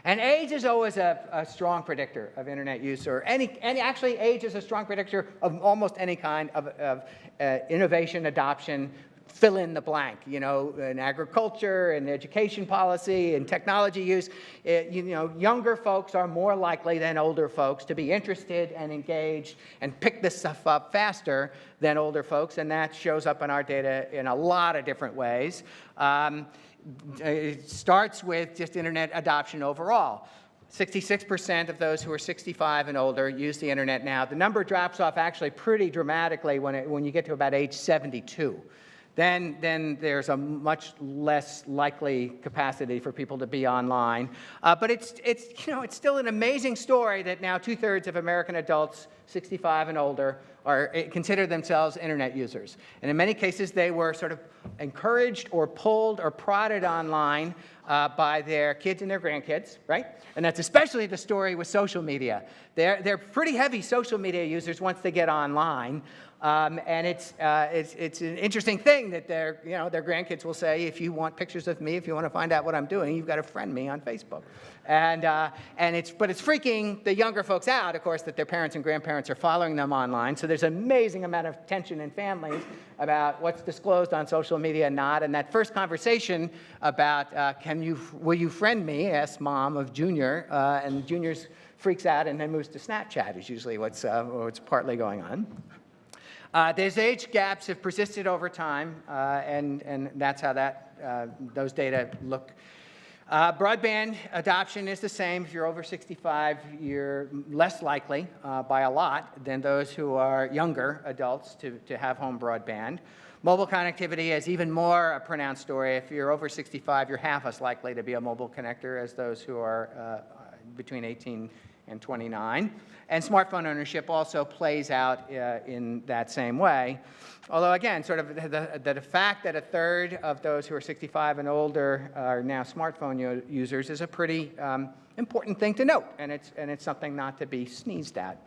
And age is always a strong predictor of internet use, or actually age is a strong predictor of almost any kind of innovation, adoption, fill in the blank, you know, in agriculture, in education policy, in technology use. Younger folks are more likely than older folks to be interested and engaged and pick this stuff up faster than older folks, and that shows up in our data in a lot of different ways. It starts with just internet adoption overall. 66% of those who are 65 and older use the internet now. The number drops off actually pretty dramatically when you get to about age 72. Then there's a much less likely capacity for people to be online. But it's still an amazing story that now 2/3 of American adults 65 and older consider themselves internet users. And in many cases, they were sort of encouraged or pulled or prodded online by their kids and their grandkids, right? And that's especially the story with social media. They're pretty heavy social media users once they get online. And it's an interesting thing that their grandkids will say, if you want pictures of me, if you want to find out what I'm doing, you've got to friend me on Facebook. But it's freaking the younger folks out, of course, that their parents and grandparents are following them online. So there's an amazing amount of tension in families about what's disclosed on social media and not. And that first conversation about, will you friend me, asks mom of Junior, and Junior's freaks out and then moves to Snapchat is usually what's partly going on. Those age gaps have persisted over time, and that's how those data look. Broadband adoption is the same. If you're over 65, you're less likely by a lot than those who are younger adults to have home broadband. Mobile connectivity is even more a pronounced story. If you're over 65, you're half as likely to be a mobile connector as those who are between 18 and 29. And smartphone ownership also plays out in that same way. Although, again, sort of the fact that 1/3 of those who are 65 and older are now smartphone users is a pretty important thing to note, and it's something not to be sneezed at.